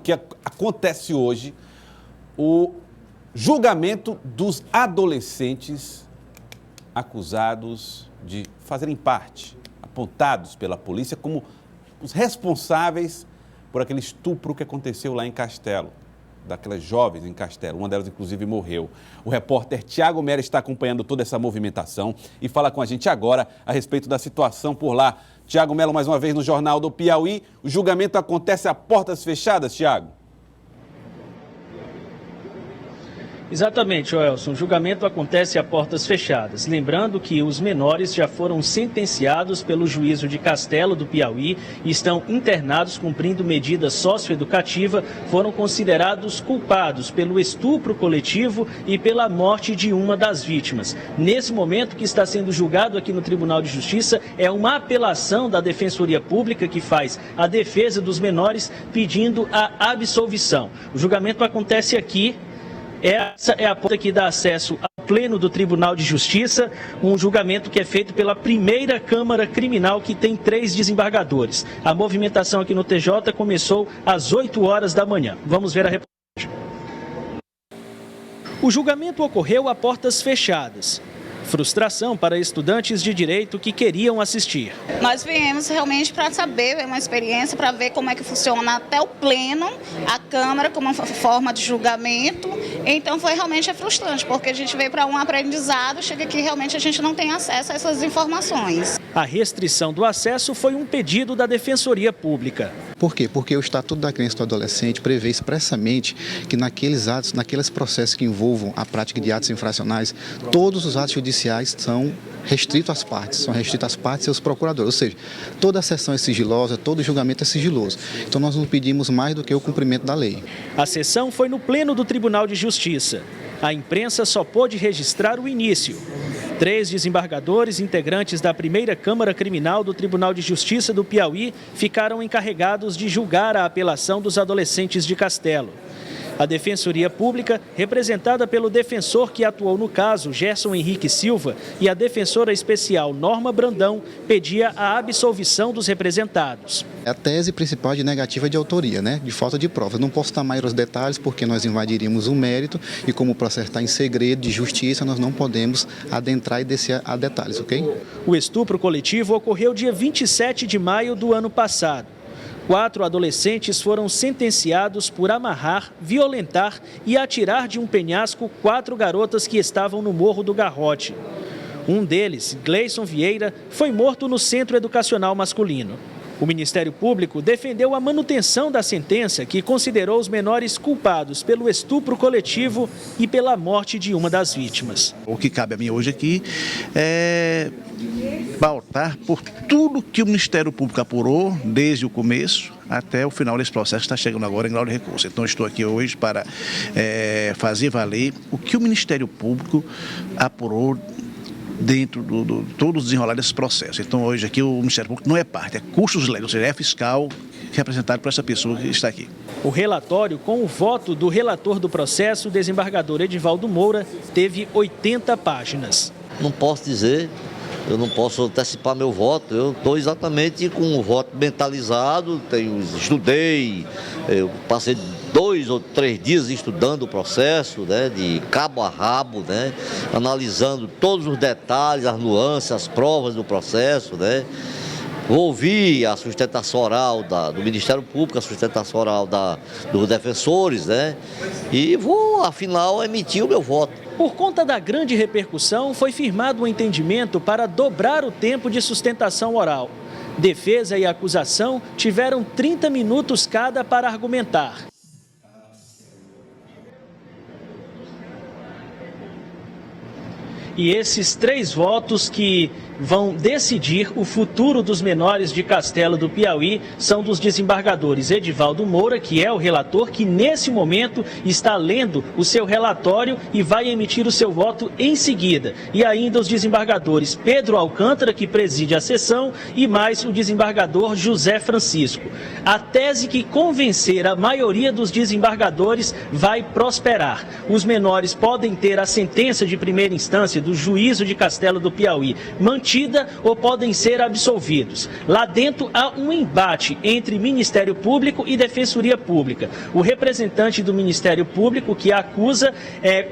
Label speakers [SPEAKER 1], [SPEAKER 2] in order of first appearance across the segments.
[SPEAKER 1] porque acontece hoje o julgamento dos adolescentes acusados de fazerem parte, apontados pela polícia como os responsáveis por aquele estupro que aconteceu lá em Castelo, daquelas jovens em Castelo, uma delas inclusive morreu. O repórter Tiago Mera está acompanhando toda essa movimentação e fala com a gente agora a respeito da situação por lá. Tiago Melo, mais uma vez no Jornal do Piauí. O julgamento acontece a portas fechadas, Tiago?
[SPEAKER 2] Exatamente, Joelson. O julgamento acontece a portas fechadas. Lembrando que os menores já foram sentenciados pelo juízo de Castelo do Piauí e estão internados cumprindo medida socioeducativa, foram considerados culpados pelo estupro coletivo e pela morte de uma das vítimas. Nesse momento, que está sendo julgado aqui no Tribunal de Justiça é uma apelação da Defensoria Pública que faz a defesa dos menores pedindo a absolvição. O julgamento acontece aqui. Essa é a porta que dá acesso ao pleno do Tribunal de Justiça, um julgamento que é feito pela primeira Câmara Criminal, que tem 3 desembargadores. A movimentação aqui no TJ começou às 8 horas da manhã. Vamos ver a reportagem. O julgamento ocorreu a portas fechadas. Frustração para estudantes de direito que queriam assistir.
[SPEAKER 3] Nós viemos realmente para saber, é uma experiência para ver como é que funciona até o pleno, a Câmara como uma forma de julgamento. Então foi realmente frustrante, porque a gente veio para um aprendizado, chega aqui realmente a gente não tem acesso a essas informações.
[SPEAKER 2] A restrição do acesso foi um pedido da Defensoria Pública.
[SPEAKER 4] Por quê? Porque o Estatuto da Criança e do Adolescente prevê expressamente que naqueles atos, naqueles processos que envolvam a prática de atos infracionais, todos os atos judiciais são restritos às partes, e seus procuradores, ou seja, toda a sessão é sigilosa, todo julgamento é sigiloso. Então nós não pedimos mais do que o cumprimento da lei.
[SPEAKER 2] A sessão foi no pleno do Tribunal de Justiça. A imprensa só pôde registrar o início. 3 desembargadores integrantes da primeira Câmara Criminal do Tribunal de Justiça do Piauí ficaram encarregados de julgar a apelação dos adolescentes de Castelo. A Defensoria Pública, representada pelo defensor que atuou no caso, Gerson Henrique Silva, e a defensora especial Norma Brandão, pedia a absolvição dos representados.
[SPEAKER 4] A tese principal é de negativa de autoria, de falta de provas. Não posso dar maiores detalhes porque nós invadiríamos o mérito e como o processo está em segredo de justiça, nós não podemos adentrar e descer a detalhes, ok?
[SPEAKER 2] O estupro coletivo ocorreu dia 27 de maio do ano passado. 4 adolescentes foram sentenciados por amarrar, violentar e atirar de um penhasco 4 garotas que estavam no Morro do Garrote. Um deles, Gleison Vieira, foi morto no Centro Educacional Masculino. O Ministério Público defendeu a manutenção da sentença, que considerou os menores culpados pelo estupro coletivo e pela morte de uma das vítimas.
[SPEAKER 5] O que cabe a mim hoje aqui é pautar por tudo que o Ministério Público apurou desde o começo até o final desse processo que está chegando agora em grau de recurso. Então estou aqui hoje para fazer valer o que o Ministério Público apurou dentro de todo o desenrolar desse processo. Então hoje aqui o Ministério Público não é parte, é custos legais, ou seja, é fiscal representado por essa pessoa que está aqui.
[SPEAKER 2] O relatório, com o voto do relator do processo, o desembargador Edivaldo Moura, teve 80 páginas.
[SPEAKER 6] Não posso dizer, eu não posso antecipar meu voto, eu estou exatamente com o voto mentalizado, estudei, eu passei 2 ou 3 dias estudando o processo, de cabo a rabo, analisando todos os detalhes, as nuances, as provas do processo, Vou ouvir a sustentação oral do Ministério Público, a sustentação oral dos defensores, e vou, afinal, emitir o meu voto.
[SPEAKER 2] Por conta da grande repercussão, foi firmado um entendimento para dobrar o tempo de sustentação oral. Defesa e acusação tiveram 30 minutos cada para argumentar. E esses 3 votos que vão decidir o futuro dos menores de Castelo do Piauí são dos desembargadores Edivaldo Moura, que é o relator, que nesse momento está lendo o seu relatório e vai emitir o seu voto em seguida. E ainda os desembargadores Pedro Alcântara, que preside a sessão, e mais o desembargador José Francisco. A tese que convencer a maioria dos desembargadores vai prosperar. Os menores podem ter a sentença de primeira instância do juízo de Castelo do Piauí mantida mantida ou podem ser absolvidos. Lá dentro há um embate entre Ministério Público e Defensoria Pública. O representante do Ministério Público, que acusa,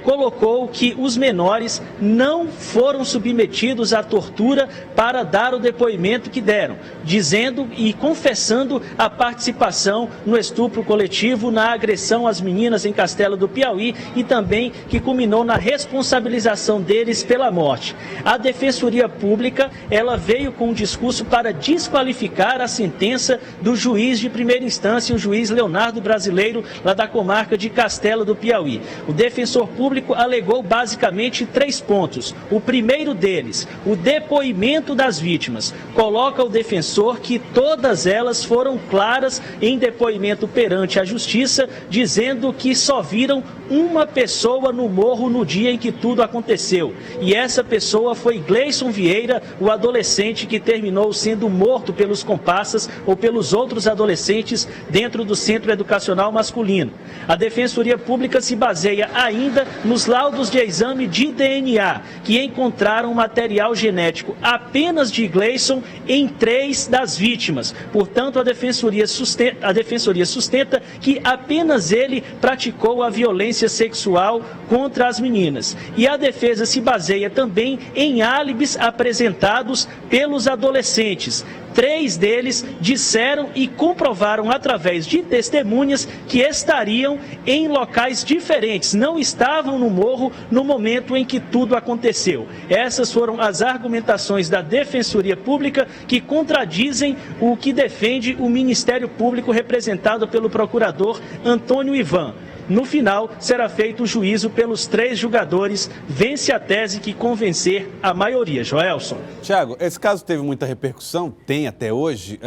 [SPEAKER 2] colocou que os menores não foram submetidos à tortura para dar o depoimento que deram, dizendo e confessando a participação no estupro coletivo, na agressão às meninas em Castelo do Piauí e também que culminou na responsabilização deles pela morte. A Defensoria Pública, ela veio com um discurso para desqualificar a sentença do juiz de primeira instância, o juiz Leonardo Brasileiro, lá da comarca de Castelo do Piauí. O defensor público alegou basicamente 3 pontos. O primeiro deles, o depoimento das vítimas. Coloca o defensor que todas elas foram claras em depoimento perante a justiça, dizendo que só viram uma pessoa no morro no dia em que tudo aconteceu. E essa pessoa foi Gleison Vieira, o adolescente que terminou sendo morto pelos comparsas ou pelos outros adolescentes dentro do Centro Educacional Masculino. A Defensoria Pública se baseia ainda nos laudos de exame de DNA, que encontraram material genético apenas de Gleison em 3 das vítimas. Portanto, a Defensoria sustenta que apenas ele praticou a violência sexual contra as meninas. E a defesa se baseia também em álibis apresentados pelos adolescentes. 3 deles disseram e comprovaram através de testemunhas que estariam em locais diferentes, não estavam no morro no momento em que tudo aconteceu. Essas foram as argumentações da Defensoria Pública que contradizem o que defende o Ministério Público representado pelo procurador Antônio Ivan. No final, será feito o juízo pelos 3 julgadores, vence a tese que convencer a maioria. Joelson.
[SPEAKER 1] Tiago, esse caso teve muita repercussão, tem até hoje,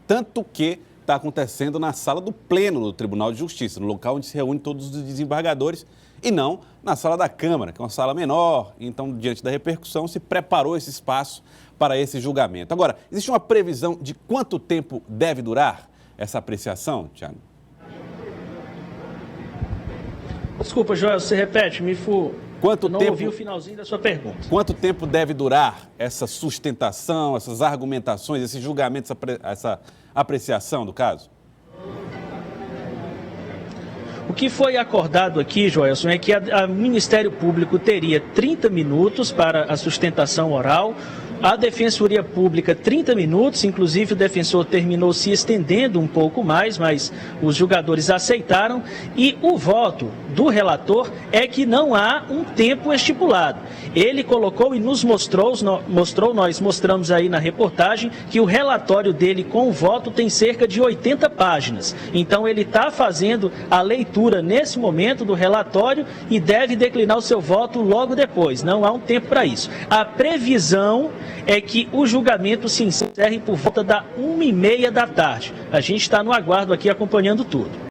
[SPEAKER 1] tanto que está acontecendo na sala do Pleno do Tribunal de Justiça, no local onde se reúnem todos os desembargadores, e não na sala da Câmara, que é uma sala menor. Então, diante da repercussão, se preparou esse espaço para esse julgamento. Agora, existe uma previsão de quanto tempo deve durar essa apreciação, Tiago?
[SPEAKER 2] Desculpa, Joel, você repete, ouvi o finalzinho da sua pergunta.
[SPEAKER 1] Quanto tempo deve durar essa sustentação, essas argumentações, esse julgamento, essa apreciação do caso?
[SPEAKER 2] O que foi acordado aqui, Joelson, é que o Ministério Público teria 30 minutos para a sustentação oral, a Defensoria Pública 30 minutos, inclusive o defensor terminou se estendendo um pouco mais, mas os julgadores aceitaram, e o voto do relator é que não há um tempo estipulado. Ele colocou e nos mostrou, nós mostramos aí na reportagem, que o relatório dele com o voto tem cerca de 80 páginas. Então ele está fazendo a leitura nesse momento do relatório e deve declinar o seu voto logo depois. Não há um tempo para isso. A previsão é que o julgamento se encerre por volta da 1h30 da tarde. A gente está no aguardo aqui acompanhando tudo.